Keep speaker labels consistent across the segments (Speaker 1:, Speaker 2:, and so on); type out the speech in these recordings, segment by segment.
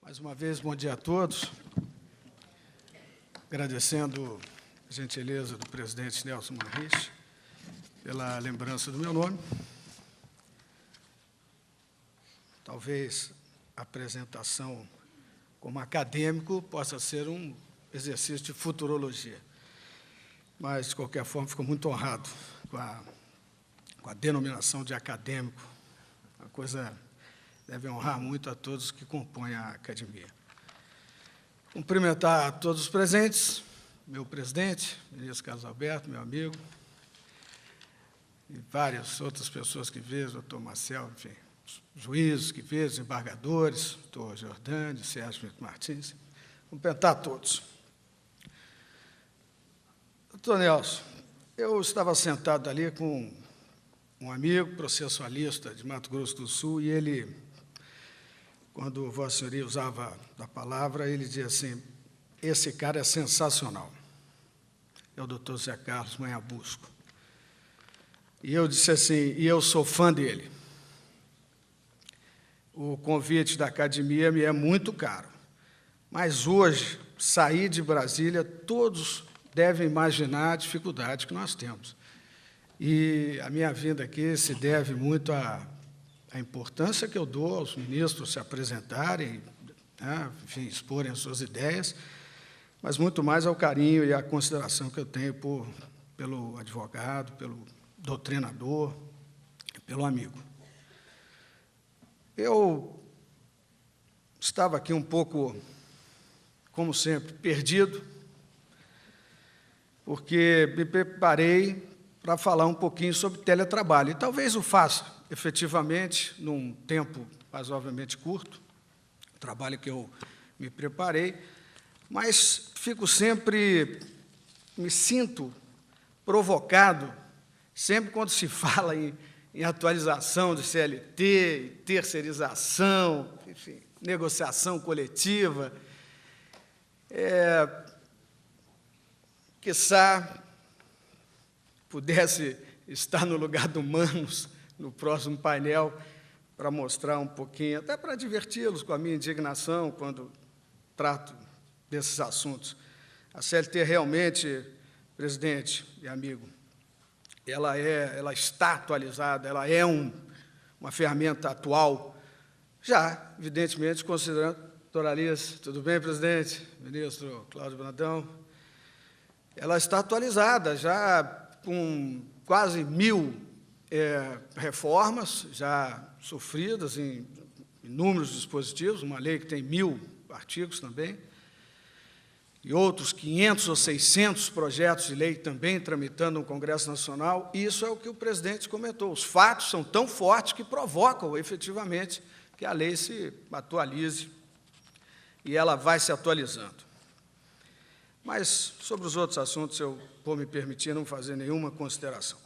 Speaker 1: Mais uma vez, bom dia a todos. Agradecendo a gentileza do presidente Nelson Manriche pela lembrança do meu nome. Talvez a apresentação como acadêmico possa ser um exercício de futurologia, mas, de qualquer forma, fico muito honrado com a denominação de acadêmico. Uma coisa deve honrar muito a todos que compõem a academia. Cumprimentar a todos os presentes, meu presidente, ministro Carlos Alberto, meu amigo, e várias outras pessoas que vejo, doutor Marcel, enfim, juízes que vejo, desembargadores, doutor Jordânia, Sérgio Brito Martins, cumprimentar a todos. Doutor Nelson, eu estava sentado ali com um amigo processualista de Mato Grosso do Sul, e ele, quando Vossa Senhoria usava a palavra, ele dizia assim: esse cara é sensacional. É o doutor Zé Carlos Manhabusco. E eu disse assim, e eu sou fã dele. O convite da academia me é muito caro, mas hoje, sair de Brasília, todos devem imaginar a dificuldade que nós temos. E a minha vinda aqui se deve muito à importância que eu dou aos ministros se apresentarem, né, enfim, exporem as suas ideias, mas muito mais ao carinho e à consideração que eu tenho pelo advogado, pelo doutrinador, pelo amigo. Eu estava aqui um pouco, como sempre, perdido, porque me preparei para falar um pouquinho sobre teletrabalho. E talvez o faça, efetivamente, num tempo razoavelmente curto, o trabalho que eu me preparei, mas me sinto provocado, sempre quando se fala em atualização de CLT, terceirização, enfim, negociação coletiva, quiçá pudesse estar no lugar do Manos, no próximo painel, para mostrar um pouquinho, até para diverti-los com a minha indignação quando trato desses assuntos. A CLT realmente, presidente e amigo, ela está atualizada, ela é uma ferramenta atual, já, evidentemente, considerando... Doutora Alice, tudo bem, presidente? Ministro Cláudio Brandão. Ela está atualizada, já com quase 1000 reformas já sofridas em inúmeros dispositivos, uma lei que tem 1000 artigos também, e outros 500 ou 600 projetos de lei também tramitando no Congresso Nacional. Isso é o que o presidente comentou. Os fatos são tão fortes que provocam, efetivamente, que a lei se atualize, e ela vai se atualizando. Mas, sobre os outros assuntos, eu vou me permitir não fazer nenhuma consideração.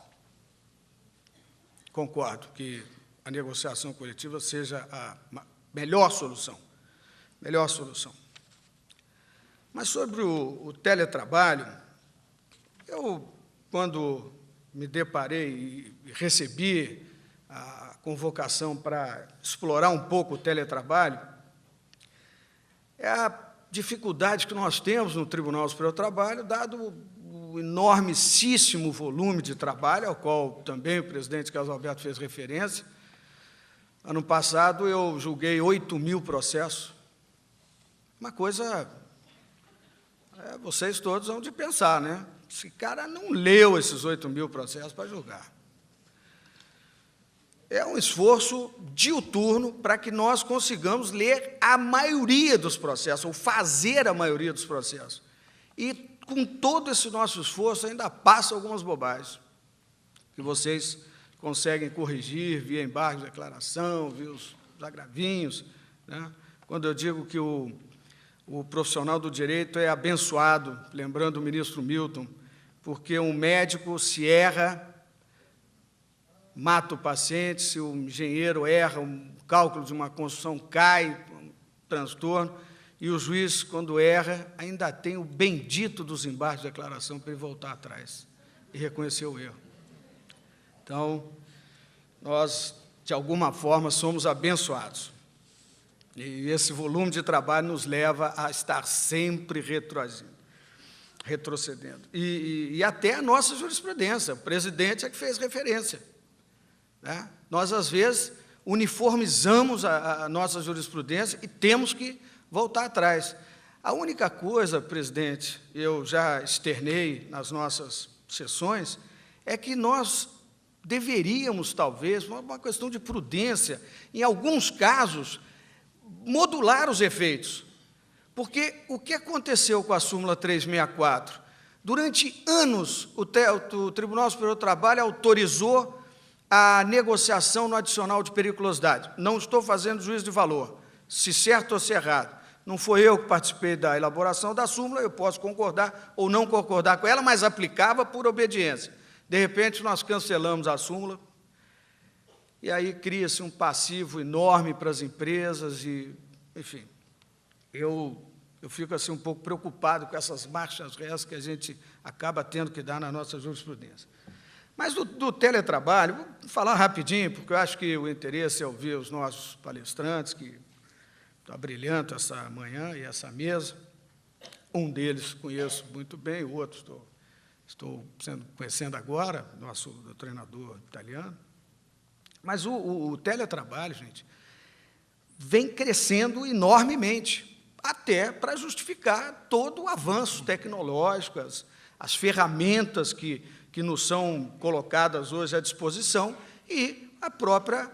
Speaker 1: Concordo que a negociação coletiva seja a melhor solução. Melhor solução. Mas, sobre o teletrabalho, eu, quando me deparei e recebi a convocação para explorar um pouco o teletrabalho, é a dificuldade que nós temos no Tribunal Superior do Trabalho, dado o enormíssimo volume de trabalho, ao qual também o presidente Carlos Alberto fez referência. Ano passado, eu julguei 8.000 processos. Uma coisa... vocês todos vão de pensar, né? Esse cara não leu esses 8.000 processos para julgar. É um esforço diuturno para que nós consigamos ler a maioria dos processos, ou fazer a maioria dos processos. E, com todo esse nosso esforço, ainda passa algumas bobagens, que vocês conseguem corrigir via embargo de declaração, via os agravinhos, né? Quando eu digo que o profissional do direito é abençoado, lembrando o ministro Milton, porque um médico, se erra, mata o paciente, se o engenheiro erra, o cálculo de uma construção cai, um transtorno, e o juiz, quando erra, ainda tem o bendito dos embargos de declaração para ele voltar atrás e reconhecer o erro. Então, nós, de alguma forma, somos abençoados. E esse volume de trabalho nos leva a estar sempre retrocedendo. E até a nossa jurisprudência, o presidente é que fez referência, né? Nós, às vezes, uniformizamos a nossa jurisprudência e temos que voltar atrás. A única coisa, presidente, eu já externei nas nossas sessões, é que nós deveríamos, talvez, uma questão de prudência, em alguns casos, modular os efeitos. Porque o que aconteceu com a súmula 364? Durante anos, o Tribunal Superior do Trabalho autorizou a negociação no adicional de periculosidade. Não estou fazendo juízo de valor, se certo ou se errado. Não foi eu que participei da elaboração da súmula, eu posso concordar ou não concordar com ela, mas aplicava por obediência. De repente, nós cancelamos a súmula, e aí cria-se um passivo enorme para as empresas, e, enfim, eu fico assim, um pouco preocupado com essas marchas rés que a gente acaba tendo que dar na nossa jurisprudência. Mas do teletrabalho, vou falar rapidinho, porque eu acho que o interesse é ouvir os nossos palestrantes, que está brilhando essa manhã e essa mesa. Um deles conheço muito bem, o outro estou conhecendo agora, nosso treinador italiano. Mas o teletrabalho, gente, vem crescendo enormemente, até para justificar todo o avanço tecnológico, as ferramentas que nos são colocadas hoje à disposição, e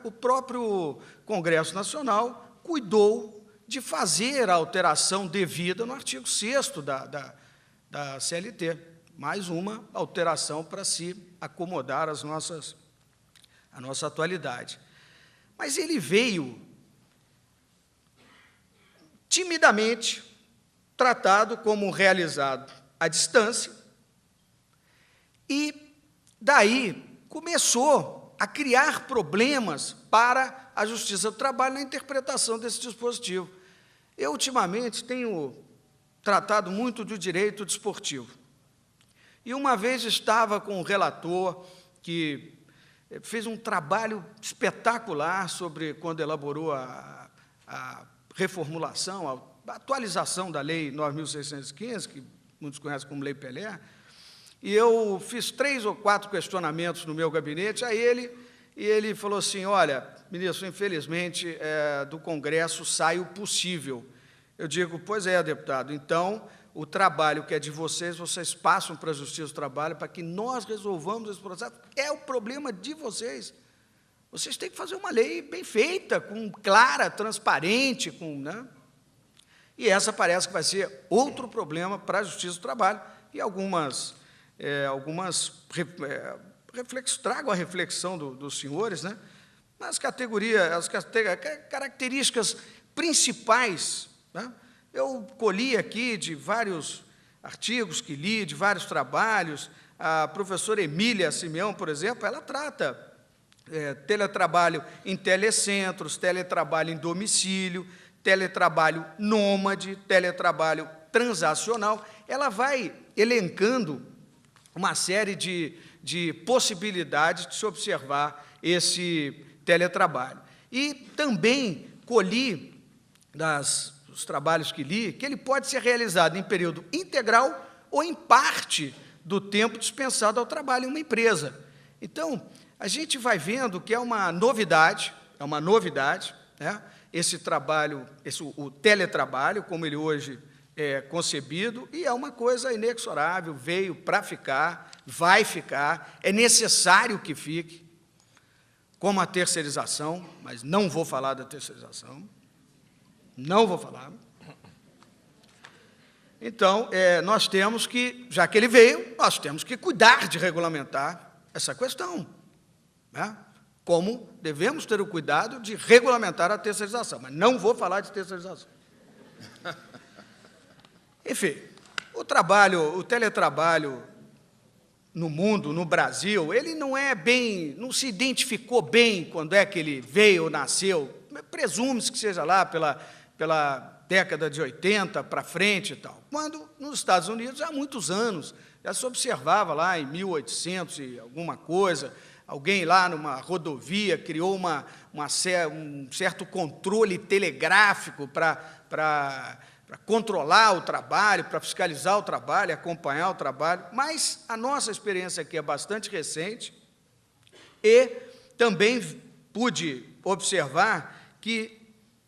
Speaker 1: o próprio Congresso Nacional cuidou de fazer a alteração devida no artigo 6º da CLT, mais uma alteração para se acomodar à nossa atualidade. Mas ele veio timidamente tratado como realizado à distância, e daí começou a criar problemas para a Justiça do Trabalho na interpretação desse dispositivo. Eu, ultimamente, tenho tratado muito do direito desportivo. E uma vez estava com um relator que fez um trabalho espetacular sobre quando elaborou a reformulação, a atualização da Lei 9.615, que muitos conhecem como Lei Pelé, e eu fiz 3 ou 4 questionamentos no meu gabinete a ele, e ele falou assim: olha, ministro, infelizmente, do Congresso sai o possível. Eu digo: pois é, deputado, então, o trabalho que é de vocês passam para a Justiça do Trabalho para que nós resolvamos esse processo. É o problema de vocês. Vocês têm que fazer uma lei bem feita, clara, transparente, né? E essa parece que vai ser outro problema para a Justiça do Trabalho, e trago a reflexão dos senhores, né? As características principais, né? Eu colhi aqui de vários artigos que li, de vários trabalhos. A professora Emília Simeão, por exemplo, ela trata teletrabalho em telecentros, teletrabalho em domicílio, teletrabalho nômade, teletrabalho transacional. Ela vai elencando uma série de possibilidades de se observar esse teletrabalho. E também colhi dos trabalhos que li, que ele pode ser realizado em período integral ou em parte do tempo dispensado ao trabalho em uma empresa. Então, a gente vai vendo que é uma novidade, né? Esse trabalho, o teletrabalho, como ele hoje é concebido, e é uma coisa inexorável, veio para ficar, vai ficar, é necessário que fique, como a terceirização, mas não vou falar da terceirização, não vou falar. Então, nós temos que, já que ele veio, nós temos que cuidar de regulamentar essa questão, né? Como devemos ter o cuidado de regulamentar a terceirização, mas não vou falar de terceirização. Enfim, o teletrabalho no mundo, no Brasil, ele não se identificou bem quando é que ele veio ou nasceu, presume-se que seja lá pela década de 80 para frente e tal, quando nos Estados Unidos, há muitos anos, já se observava lá em 1800 e alguma coisa, alguém lá numa rodovia criou um certo controle telegráfico para controlar o trabalho, para fiscalizar o trabalho, acompanhar o trabalho, mas a nossa experiência aqui é bastante recente e também pude observar que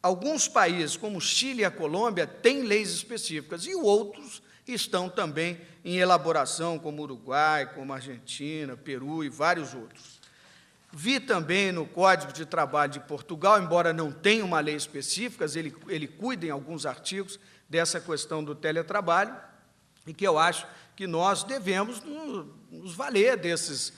Speaker 1: alguns países, como o Chile e a Colômbia, têm leis específicas, e outros estão também em elaboração, como o Uruguai, como a Argentina, Peru e vários outros. Vi também no Código de Trabalho de Portugal, embora não tenha uma lei específica, ele cuida em alguns artigos dessa questão do teletrabalho, e que eu acho que nós devemos nos valer dessas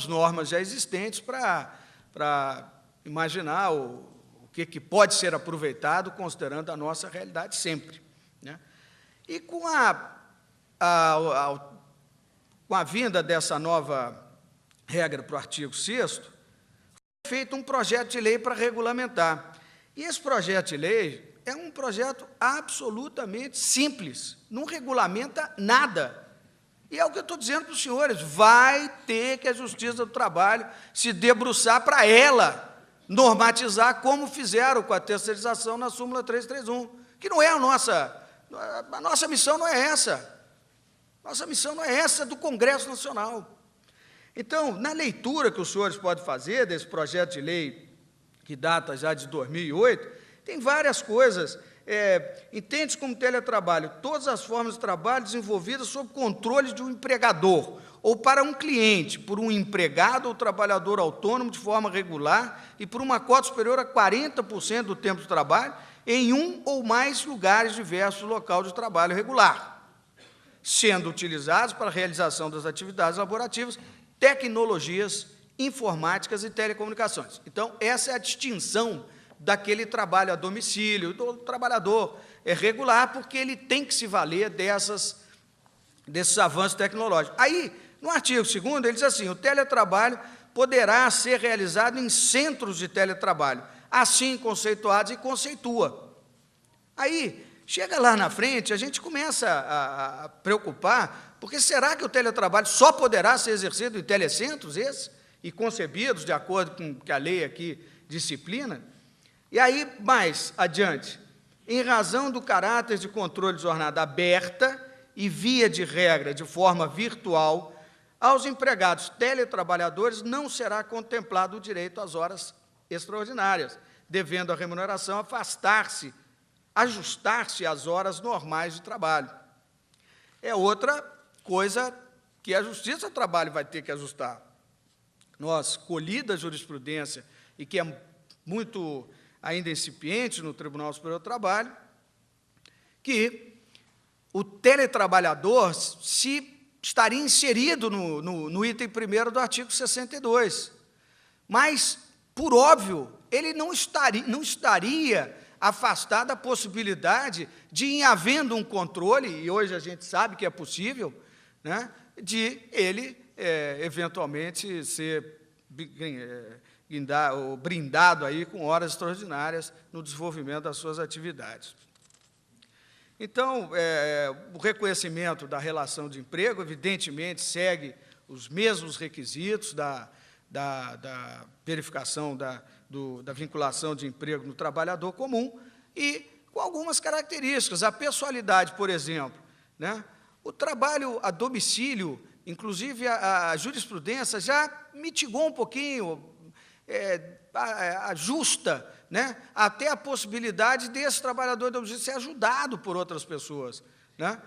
Speaker 1: normas já existentes para imaginar o que pode ser aproveitado, considerando a nossa realidade sempre, né? E com a vinda dessa nova regra para o artigo 6º, foi feito um projeto de lei para regulamentar. E esse projeto de lei é um projeto absolutamente simples, não regulamenta nada. E é o que eu estou dizendo para os senhores, vai ter que a Justiça do Trabalho se debruçar para ela normatizar como fizeram com a terceirização na súmula 331, que não é a nossa missão não é essa. Nossa missão não é essa do Congresso Nacional. Então, na leitura que os senhores podem fazer desse projeto de lei, que data já de 2008, tem várias coisas. Entende-se como teletrabalho todas as formas de trabalho desenvolvidas sob controle de um empregador, ou para um cliente, por um empregado ou trabalhador autônomo de forma regular e por uma cota superior a 40% do tempo de trabalho em um ou mais lugares diversos do local de trabalho regular, sendo utilizados para a realização das atividades laborativas, tecnologias informáticas e telecomunicações. Então, essa é a distinção daquele trabalho a domicílio, do trabalhador regular, porque ele tem que se valer desses avanços tecnológicos. Aí, no artigo 2º, ele diz assim, o teletrabalho poderá ser realizado em centros de teletrabalho, assim conceituados, e conceitua. Aí, chega lá na frente, a gente começa a preocupar, porque será que o teletrabalho só poderá ser exercido em telecentros, e concebidos de acordo com o que a lei aqui disciplina? E aí, mais adiante, em razão do caráter de controle de jornada aberta e, via de regra, de forma virtual, aos empregados teletrabalhadores não será contemplado o direito às horas extraordinárias, devendo a remuneração ajustar-se às horas normais de trabalho. É outra coisa que a Justiça do Trabalho vai ter que ajustar. Nós, colhida a jurisprudência, e que é muito ainda incipiente no Tribunal Superior do Trabalho, que o teletrabalhador estaria inserido no item 1º do artigo 62, mas, por óbvio, ele não estaria afastado da possibilidade de, em havendo um controle, e hoje a gente sabe que é possível, né, de ele, eventualmente, ser brindado aí com horas extraordinárias no desenvolvimento das suas atividades. Então, o reconhecimento da relação de emprego, evidentemente, segue os mesmos requisitos da verificação da vinculação de emprego no trabalhador comum e com algumas características. A pessoalidade, por exemplo, né? O trabalho a domicílio, inclusive a jurisprudência já mitigou um pouquinho, ajusta, né, até a possibilidade desse trabalhador de domicílio ser ajudado por outras pessoas, né,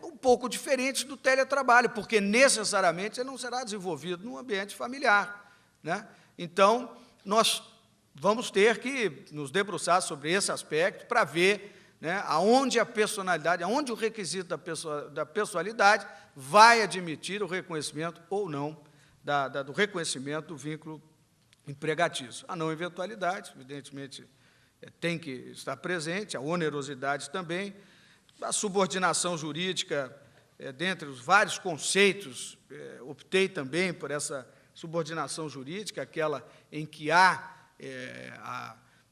Speaker 1: um pouco diferente do teletrabalho, porque necessariamente ele não será desenvolvido no ambiente familiar, né. Então, nós vamos ter que nos debruçar sobre esse aspecto para ver, né, aonde a personalidade, aonde o requisito da pessoalidade vai admitir o reconhecimento ou não do reconhecimento do vínculo empregatício. A não eventualidade, evidentemente, tem que estar presente, a onerosidade também, a subordinação jurídica, dentre os vários conceitos, optei também por essa subordinação jurídica, aquela em que há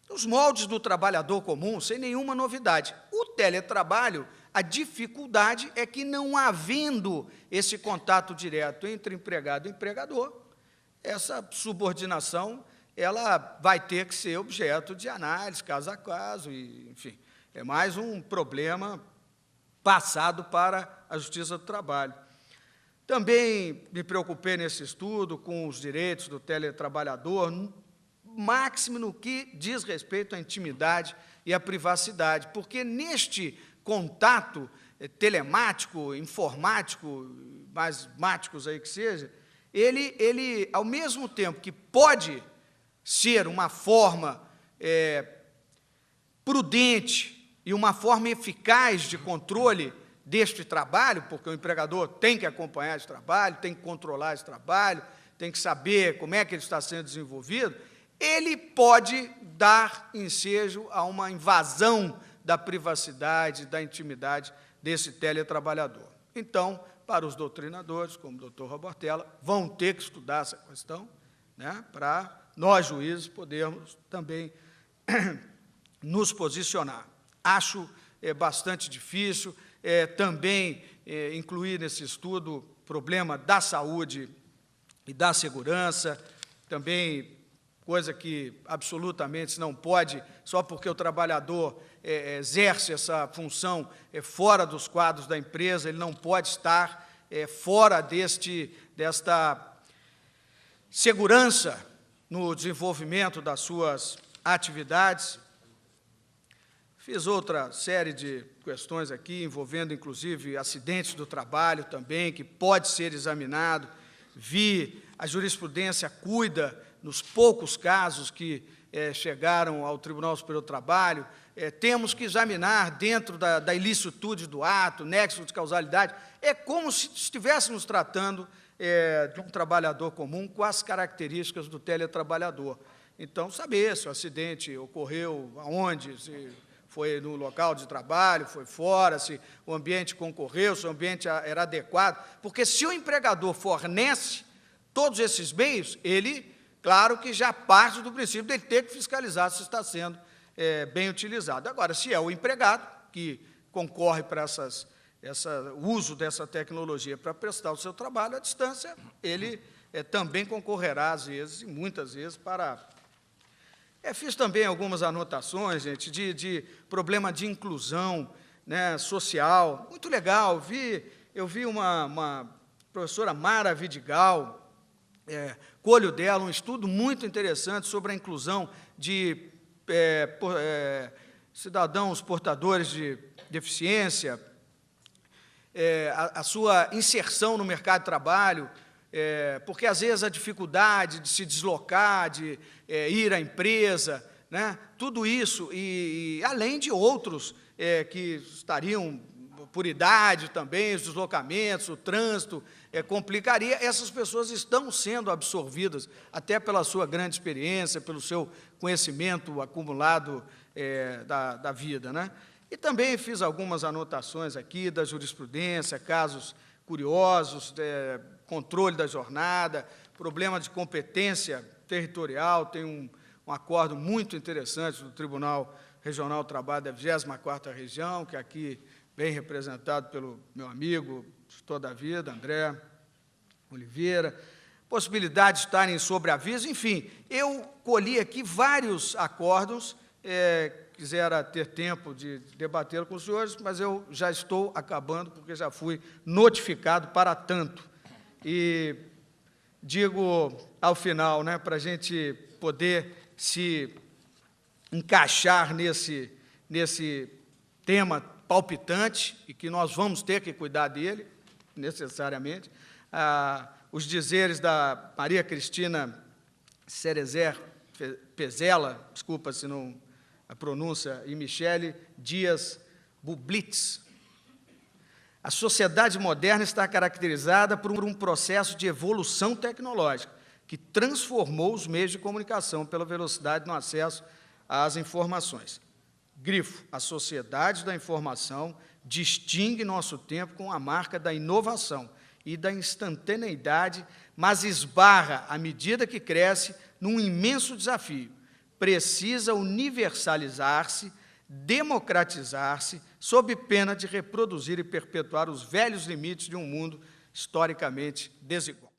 Speaker 1: os moldes do trabalhador comum, sem nenhuma novidade. O teletrabalho, a dificuldade é que, não havendo esse contato direto entre empregado e empregador, essa subordinação ela vai ter que ser objeto de análise, caso a caso, e, enfim, é mais um problema passado para a Justiça do Trabalho. Também me preocupei nesse estudo com os direitos do teletrabalhador, máximo no que diz respeito à intimidade e à privacidade, porque neste contato telemático, informático, mais máticos aí que seja, ele, ao mesmo tempo que pode ser uma forma prudente e uma forma eficaz de controle deste trabalho, porque o empregador tem que acompanhar esse trabalho, tem que controlar esse trabalho, tem que saber como é que ele está sendo desenvolvido, ele pode dar ensejo a uma invasão da privacidade, da intimidade desse teletrabalhador. Então, para os doutrinadores, como o doutor Robortella, vão ter que estudar essa questão, né, para nós, juízes, podermos também nos posicionar. Acho bastante difícil também incluir nesse estudo o problema da saúde e da segurança, também coisa que absolutamente não pode, só porque o trabalhador exerce essa função fora dos quadros da empresa, ele não pode estar fora desta segurança no desenvolvimento das suas atividades. Fiz outra série de questões aqui, envolvendo, inclusive, acidentes do trabalho também, que pode ser examinado. Vi a jurisprudência cuida, nos poucos casos que chegaram ao Tribunal Superior do Trabalho, temos que examinar dentro da ilicitude do ato, nexo de causalidade. É como se estivéssemos tratando de um trabalhador comum com as características do teletrabalhador. Então, saber se o acidente ocorreu aonde, se foi no local de trabalho, foi fora, se o ambiente concorreu, se o ambiente era adequado, porque se o empregador fornece todos esses meios, ele, claro que já parte do princípio de ele ter que fiscalizar se está sendo bem utilizado. Agora, se é o empregado que concorre para o uso dessa tecnologia para prestar o seu trabalho à distância, ele também concorrerá, às vezes, e muitas vezes, para... fiz também algumas anotações, gente, de problema de inclusão, né, social, muito legal. Eu vi uma professora Mara Vidigal, colho dela, um estudo muito interessante sobre a inclusão de cidadãos portadores de deficiência, a sua inserção no mercado de trabalho, porque, às vezes, a dificuldade de se deslocar, de ir à empresa, né, tudo isso, e além de outros que estariam por idade também, os deslocamentos, o trânsito, complicaria, essas pessoas estão sendo absorvidas, até pela sua grande experiência, pelo seu conhecimento acumulado da vida, né? E também fiz algumas anotações aqui da jurisprudência, casos curiosos, controle da jornada, problema de competência territorial. Tem um acordo muito interessante do Tribunal Regional do Trabalho da 24ª Região, que aqui bem representado pelo meu amigo de toda a vida, André Oliveira, possibilidade de estarem sobre aviso, enfim, eu colhi aqui vários acórdãos, quisera ter tempo de debater com os senhores, mas eu já estou acabando, porque já fui notificado para tanto. E digo ao final, né, para a gente poder se encaixar nesse tema palpitante, e que nós vamos ter que cuidar dele, necessariamente, os dizeres da Maria Cristina Cerezer Pezela, desculpa se não a pronúncia, e Michele Dias Bublitz. A sociedade moderna está caracterizada por um processo de evolução tecnológica que transformou os meios de comunicação pela velocidade no acesso às informações. Grifo, a sociedade da informação distingue nosso tempo com a marca da inovação e da instantaneidade, mas esbarra, à medida que cresce, num imenso desafio. Precisa universalizar-se, democratizar-se, sob pena de reproduzir e perpetuar os velhos limites de um mundo historicamente desigual.